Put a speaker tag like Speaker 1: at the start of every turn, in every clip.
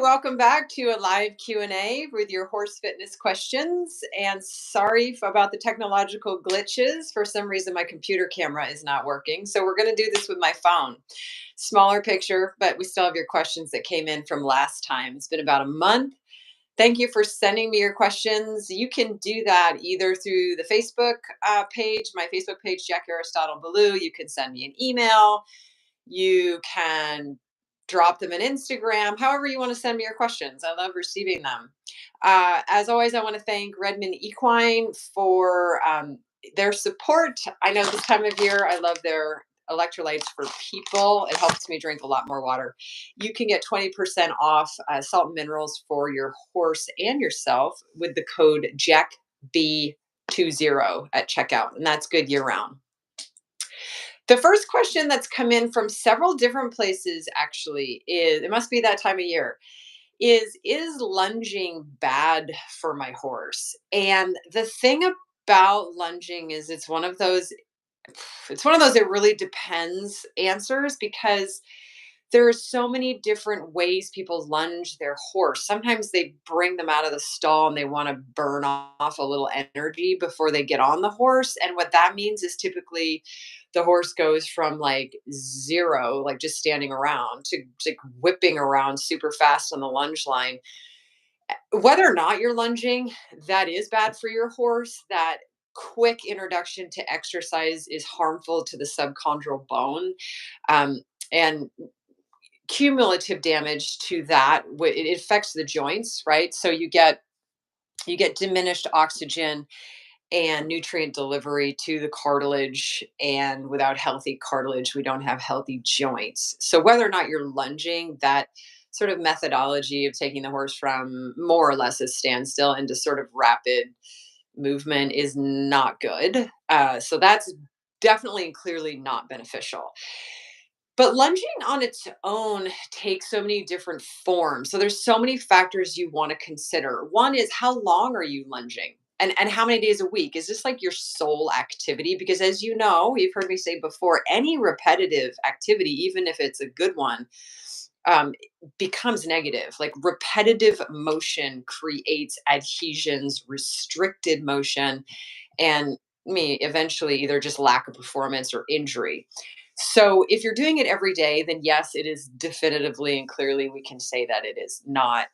Speaker 1: welcome back to a live Q&A with your horse fitness questions. And sorry about the technological glitches. For some reason, my computer camera is not working. So we're going to do this with my phone. Smaller picture, but we still have your questions that came in from last time. It's been about a month. Thank you for sending me your questions. You can do that either through the Facebook page, my Facebook page, Jack Aristotle Ballou. You can send me an email. You can drop them in Instagram, however you want to send me your questions. I love receiving them. As always, I want to thank Redmond Equine for their support. I know this time of year, I love their electrolytes for people. It helps me drink a lot more water. You can get 20% off salt and minerals for your horse and yourself with the code JackB20 at checkout, and that's good year round. The first question that's come in from several different places actually is, it must be that time of year, is lunging bad for my horse? And the thing about lunging is it's one of those it really depends answers, because there are so many different ways people lunge their horse. Sometimes they bring them out of the stall and they want to burn off a little energy before they get on the horse. And what that means is typically the horse goes from like zero, like just standing around, to like whipping around super fast on the lunge line. Whether or not you're lunging, that is bad for your horse. That quick introduction to exercise is harmful to the subchondral bone. And cumulative damage to that, it affects the joints, right? So you get diminished oxygen and nutrient delivery to the cartilage, and without healthy cartilage we don't have healthy joints. So whether or not you're lunging, that sort of methodology of taking the horse from more or less a standstill into sort of rapid movement is not good. So that's definitely and clearly not beneficial. But lunging on its own takes so many different forms. So there's so many factors you want to consider. One is, how long are you lunging? And how many days a week? Is this like your sole activity? Because as you know, you've heard me say before, any repetitive activity, even if it's a good one, um, becomes negative. Like repetitive motion creates adhesions, restricted motion, and me eventually either just lack of performance or injury. So if you're doing it every day, then yes, it is definitively and clearly we can say that it is not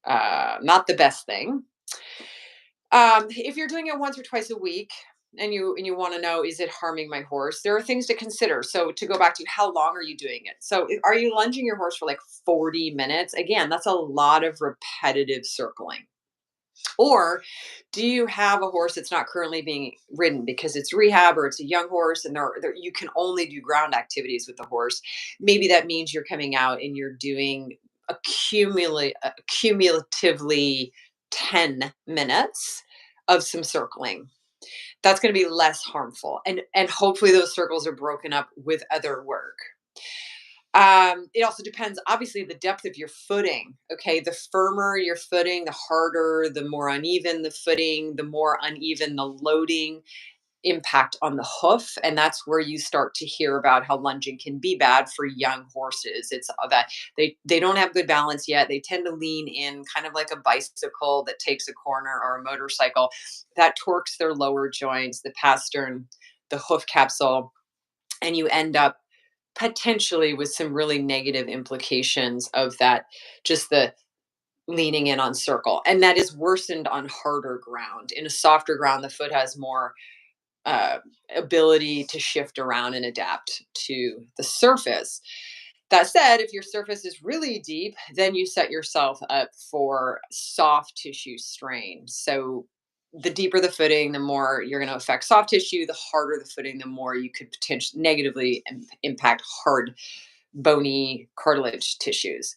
Speaker 1: the best thing. If you're doing it once or twice a week, and you want to know, is it harming my horse? There are things to consider. So to go back to, how long are you doing it? So are you lunging your horse for like 40 minutes? Again, that's a lot of repetitive circling. Or do you have a horse that's not currently being ridden because it's rehab, or it's a young horse and you can only do ground activities with the horse? Maybe that means you're coming out and you're doing cumulatively 10 minutes of some circling. That's going to be less harmful. And hopefully those circles are broken up with other work. It also depends, obviously, the depth of your footing. Okay, the firmer your footing, the harder, the more uneven the footing, the more uneven the loading impact on the hoof, and that's where you start to hear about how lunging can be bad for young horses. It's that they don't have good balance yet. They tend to lean in kind of like a bicycle that takes a corner, or a motorcycle that torques their lower joints, the pastern, the hoof capsule, and you end up potentially with some really negative implications of that, just the leaning in on circle. And that is worsened on harder ground. In a softer ground, the foot has more uh, ability to shift around and adapt to the surface. That said, if your surface is really deep, then you set yourself up for soft tissue strain. So the deeper the footing, the more you're going to affect soft tissue. The harder the footing, the more you could potentially negatively impact hard, bony cartilage tissues.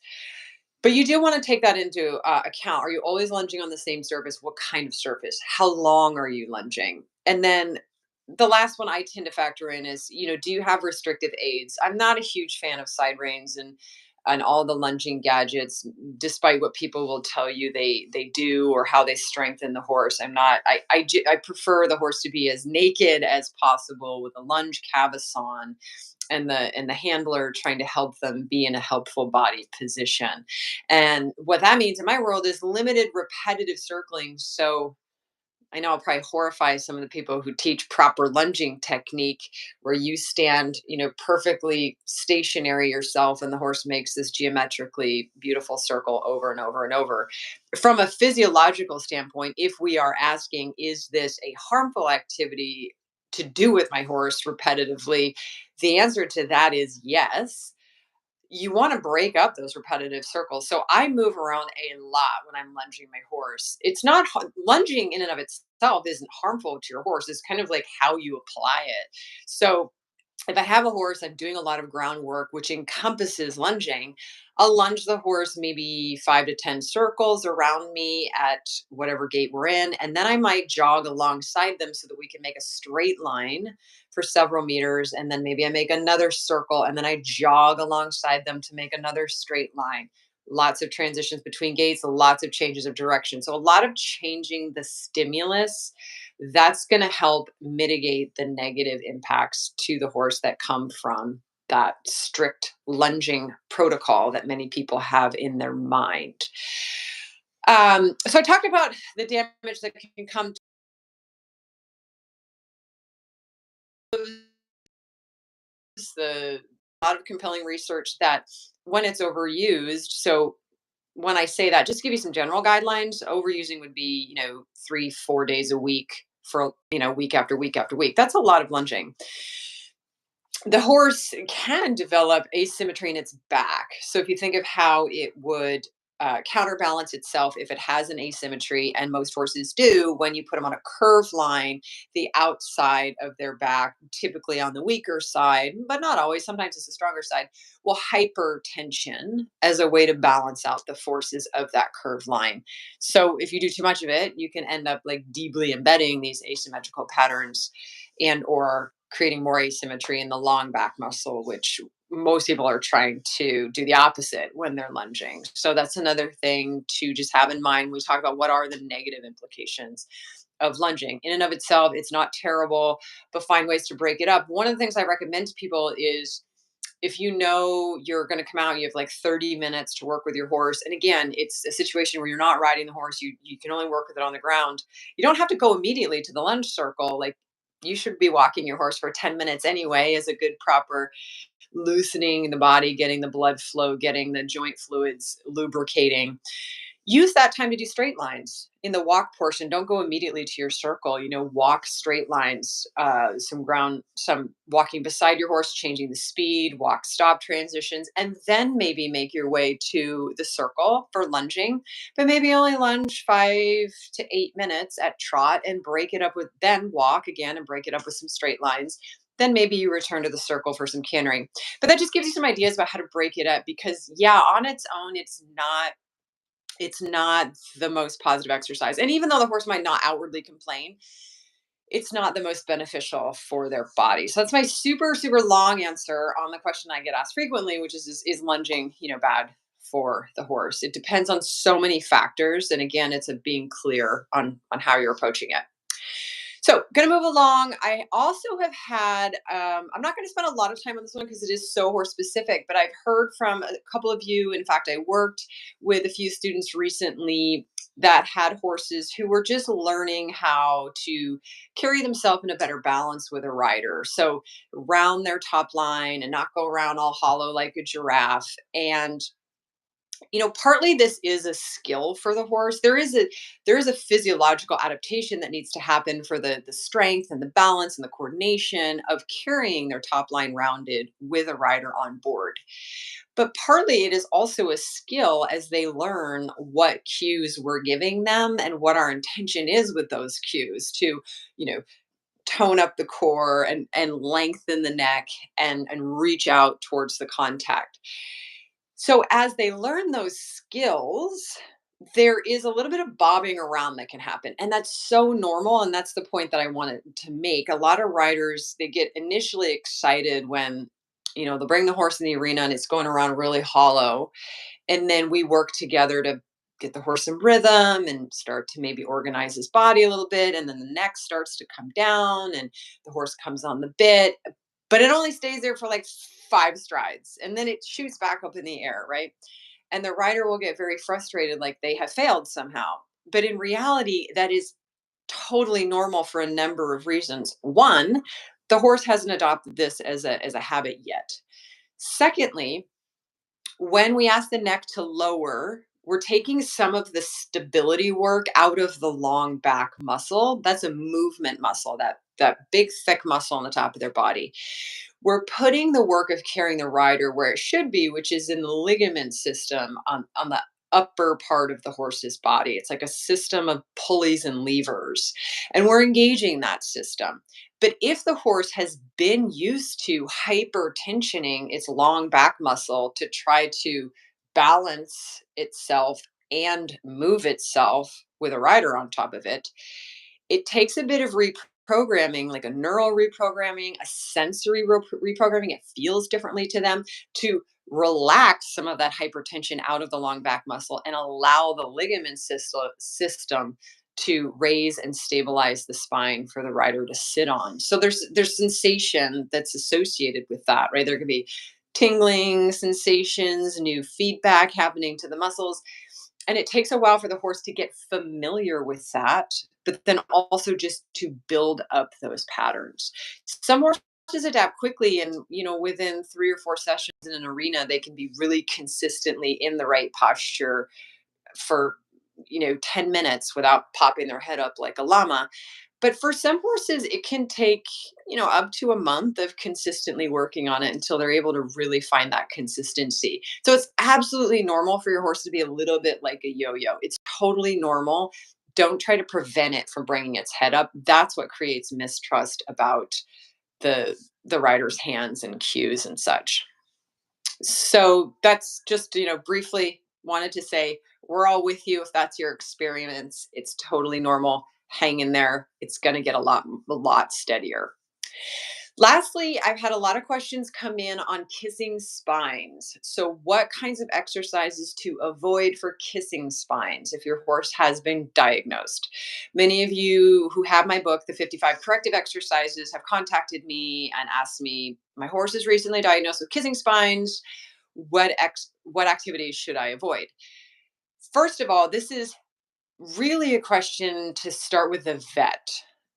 Speaker 1: But you do want to take that into account. Are you always lunging on the same surface? What kind of surface? How long are you lunging? And then the last one I tend to factor in is, do you have restrictive aids? I'm not a huge fan of side reins and all the lunging gadgets, despite what people will tell you they do, or how they strengthen the horse. I'm not. I prefer the horse to be as naked as possible with a lunge cavesson and the handler trying to help them be in a helpful body position. And what that means in my world is limited repetitive circling. So I know I'll probably horrify some of the people who teach proper lunging technique where you stand, perfectly stationary yourself and the horse makes this geometrically beautiful circle over and over and over. From a physiological standpoint, if we are asking, is this a harmful activity to do with my horse repetitively? The answer to that is yes. You want to break up those repetitive circles. So I move around a lot when I'm lunging my horse. It's not lunging in and of itself isn't harmful to your horse. It's kind of like how you apply it. So if I have a horse, I'm doing a lot of groundwork, which encompasses lunging. I'll lunge the horse maybe 5 to 10 circles around me at whatever gait we're in. And then I might jog alongside them so that we can make a straight line for several meters. And then maybe I make another circle and then I jog alongside them to make another straight line. Lots of transitions between gaits, lots of changes of direction. So, a lot of changing the stimulus that's going to help mitigate the negative impacts to the horse that come from that strict lunging protocol that many people have in their mind. So I talked about the damage that can come to the a lot of compelling research that when it's overused. So when I say that, just to give you some general guidelines, overusing would be, 3, 4 days a week for, week after week after week. That's a lot of lunging. The horse can develop asymmetry in its back. So if you think of how it would counterbalance itself if it has an asymmetry, and most horses do, when you put them on a curve line, the outside of their back, typically on the weaker side, but not always, sometimes it's the stronger side, will hypertension as a way to balance out the forces of that curved line. So if you do too much of it, you can end up like deeply embedding these asymmetrical patterns and or creating more asymmetry in the long back muscle, which most people are trying to do the opposite when they're lunging. So that's another thing to just have in mind when we talk about what are the negative implications of lunging. In and of itself, it's not terrible, but find ways to break it up. One of the things I recommend to people is if you know you're going to come out, you have like 30 minutes to work with your horse. And again, it's a situation where you're not riding the horse, you can only work with it on the ground. You don't have to go immediately to the lunge circle. Like you should be walking your horse for 10 minutes anyway, as a good proper loosening the body, getting the blood flow, getting the joint fluids lubricating. Use that time to do straight lines in the walk portion. Don't go immediately to your circle. Walk straight lines, some ground, some walking beside your horse, changing the speed, walk stop transitions, and then maybe make your way to the circle for lunging. But maybe only lunge 5 to 8 minutes at trot and break it up with, then walk again and break it up with some straight lines. Then maybe you return to the circle for some cantering. But that just gives you some ideas about how to break it up because, yeah, on its own, it's not the most positive exercise. And even though the horse might not outwardly complain, it's not the most beneficial for their body. So that's my super, super long answer on the question I get asked frequently, which is lunging, bad for the horse? It depends on so many factors. And again, it's a being clear on how you're approaching it. So, going to move along. I also have had, I'm not going to spend a lot of time on this one because it is so horse specific, but I've heard from a couple of you. In fact, I worked with a few students recently that had horses who were just learning how to carry themselves in a better balance with a rider. So, round their top line and not go around all hollow like a giraffe. And partly this is a skill for the horse. There is a physiological adaptation that needs to happen for the strength and the balance and the coordination of carrying their top line rounded with a rider on board. But partly it is also a skill as they learn what cues we're giving them and what our intention is with those cues to, you know, tone up the core and lengthen the neck and reach out towards the contact. So as they learn those skills, there is a little bit of bobbing around that can happen. And that's so normal. And that's the point that I wanted to make. A lot of riders, they get initially excited when, they'll bring the horse in the arena and it's going around really hollow. And then we work together to get the horse in rhythm and start to maybe organize his body a little bit. And then the neck starts to come down and the horse comes on the bit. but it only stays there for like 5 strides and then it shoots back up in the air, right? And the rider will get very frustrated, like they have failed somehow. But in reality, that is totally normal for a number of reasons. One, the horse hasn't adopted this as a habit yet. Secondly, when we ask the neck to lower, we're taking some of the stability work out of the long back muscle. That's a movement muscle, that big thick muscle on the top of their body. We're putting the work of carrying the rider where it should be, which is in the ligament system on the upper part of the horse's body. It's like a system of pulleys and levers, and we're engaging that system. But if the horse has been used to hypertensioning its long back muscle to try to balance itself and move itself with a rider on top of it, it takes a bit of reprogramming, like a neural reprogramming, a sensory reprogramming. It feels differently to them to relax some of that hypertension out of the long back muscle and allow the ligament system to raise and stabilize the spine for the rider to sit on. So there's sensation that's associated with that, right? There can be tingling sensations, new feedback happening to the muscles. And it takes a while for the horse to get familiar with that, but then also just to build up those patterns. Some horses adapt quickly, and within 3 or 4 sessions in an arena, they can be really consistently in the right posture for 10 minutes without popping their head up like a llama. But for some horses, it can take, up to a month of consistently working on it until they're able to really find that consistency. So it's absolutely normal for your horse to be a little bit like a yo-yo. It's totally normal. Don't try to prevent it from bringing its head up. That's what creates mistrust about the rider's hands and cues and such. So that's just, briefly wanted to say we're all with you if that's your experience. It's totally normal. Hang in there. It's going to get a lot steadier. Lastly, I've had a lot of questions come in on kissing spines. So, what kinds of exercises to avoid for kissing spines if your horse has been diagnosed? Many of you who have my book, The 55 Corrective Exercises, have contacted me and asked me, my horse is recently diagnosed with kissing spines. What activities should I avoid? First of all, this is really a question to start with the vet.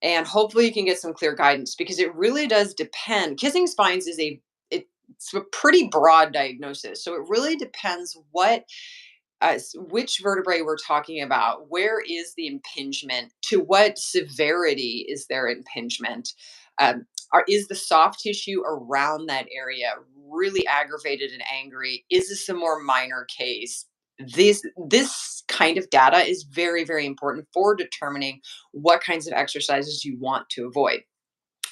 Speaker 1: And hopefully you can get some clear guidance because it really does depend. Kissing spines it's a pretty broad diagnosis. So it really depends which vertebrae we're talking about. Where is the impingement? To what severity is there impingement? Is the soft tissue around that area really aggravated and angry? Is this a more minor case? This kind of data is very, very important for determining what kinds of exercises you want to avoid.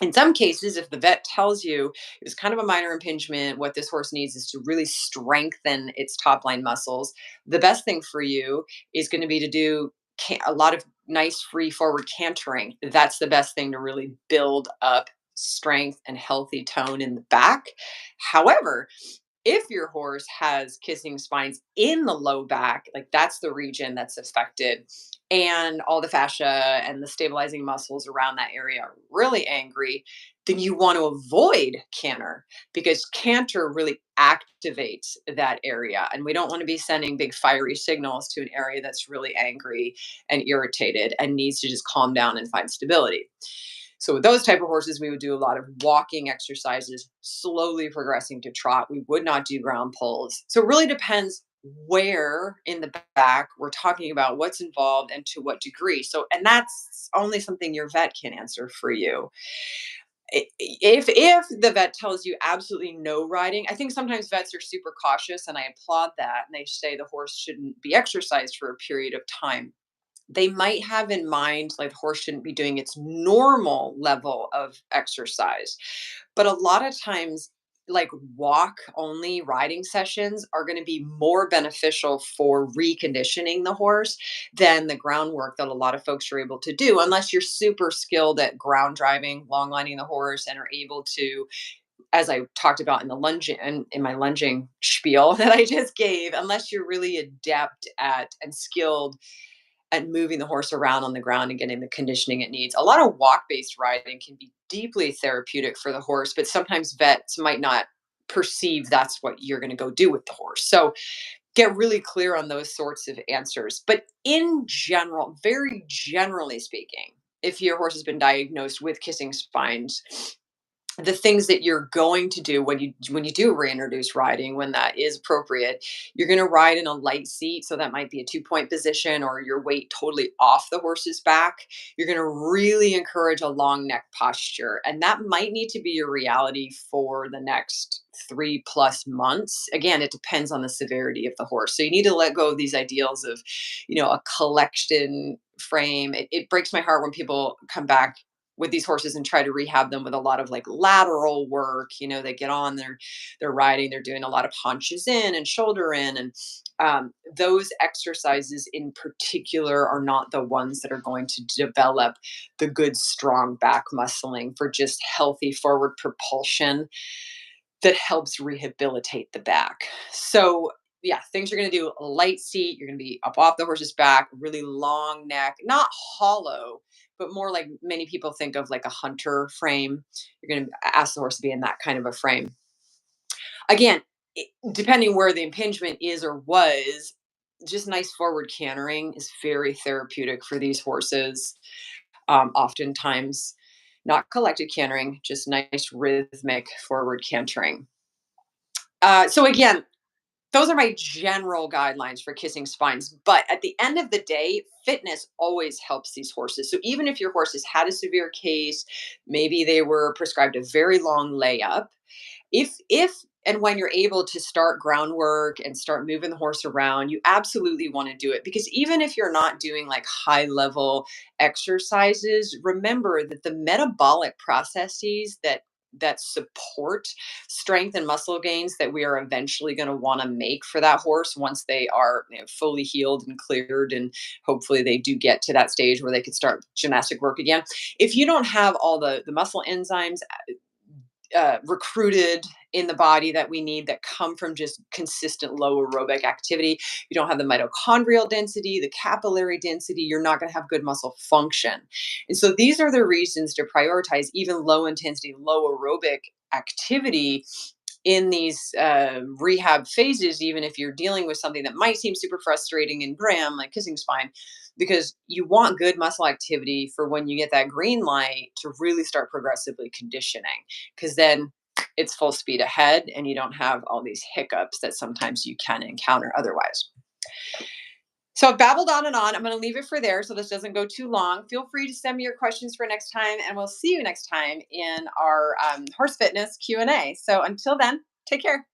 Speaker 1: In some cases, if the vet tells you it's kind of a minor impingement, what this horse needs is to really strengthen its top line muscles, the best thing for you is going to be to do a lot of nice free forward cantering. That's the best thing to really build up strength and healthy tone in the back. However, if your horse has kissing spines in the low back, like that's the region that's affected, and all the fascia and the stabilizing muscles around that area are really angry, then you want to avoid canter because canter really activates that area. And we don't want to be sending big fiery signals to an area that's really angry and irritated and needs to just calm down and find stability. So with those type of horses, we would do a lot of walking exercises, slowly progressing to trot. We would not do ground pulls. So it really depends where in the back we're talking about, what's involved and to what degree. So, and that's only something your vet can answer for you. If the vet tells you absolutely no riding, I think sometimes vets are super cautious and I applaud that. And they say the horse shouldn't be exercised for a period of time. They might have in mind like the horse shouldn't be doing its normal level of exercise. But a lot of times, like walk only riding sessions are going to be more beneficial for reconditioning the horse than the groundwork that a lot of folks are able to do, unless you're super skilled at ground driving, long lining the horse, and are able to, as I talked about in the lunging and in my lunging spiel that I just gave, unless you're really adept at and skilled at moving the horse around on the ground and getting the conditioning it needs. A lot of walk-based riding can be deeply therapeutic for the horse, but sometimes vets might not perceive that's what you're going to go do with the horse. So get really clear on those sorts of answers. But in general, very generally speaking, if your horse has been diagnosed with kissing spines, the things that you're going to do when you do reintroduce riding, when that is appropriate, you're going to ride in a light seat, so that might be a 2 point position or your weight totally off the horse's back. You're going to really encourage a long neck posture, and that might need to be your reality for the next 3+ months. Again, it depends on the severity of the horse, so you need to let go of these ideals of, a collection frame. It breaks my heart when people come back with these horses and try to rehab them with a lot of like lateral work. They get on, they're riding, they're doing a lot of haunches in and shoulder in, and those exercises in particular are not the ones that are going to develop the good strong back muscling for just healthy forward propulsion that helps rehabilitate the back. So, yeah, things you're going to do: a light seat, you're going to be up off the horse's back, really long neck, not hollow, but more like many people think of like a hunter frame. You're going to ask the horse to be in that kind of a frame. Again, depending where the impingement is or was, just nice forward cantering is very therapeutic for these horses. Oftentimes, not collected cantering, just nice rhythmic forward cantering. So again, those are my general guidelines for kissing spines. But at the end of the day, fitness always helps these horses. So even if your horse has had a severe case, maybe they were prescribed a very long layup, if and when you're able to start groundwork and start moving the horse around, you absolutely want to do it, because even if you're not doing like high level exercises, remember that the metabolic processes that support strength and muscle gains that we are eventually going to want to make for that horse once they are, fully healed and cleared, and hopefully they do get to that stage where they could start gymnastic work again. If you don't have all the muscle enzymes recruited in the body that we need, that come from just consistent low aerobic activity, you don't have the mitochondrial density, the capillary density, you're not going to have good muscle function. And so these are the reasons to prioritize even low intensity, low aerobic activity in these rehab phases, even if you're dealing with something that might seem super frustrating and grim, like kissing spine, because you want good muscle activity for when you get that green light to really start progressively conditioning, because then it's full speed ahead and you don't have all these hiccups that sometimes you can encounter otherwise. So I've babbled on and on. I'm going to leave it for there so this doesn't go too long. Feel free to send me your questions for next time, and we'll see you next time in our horse fitness Q&A. So until then, take care.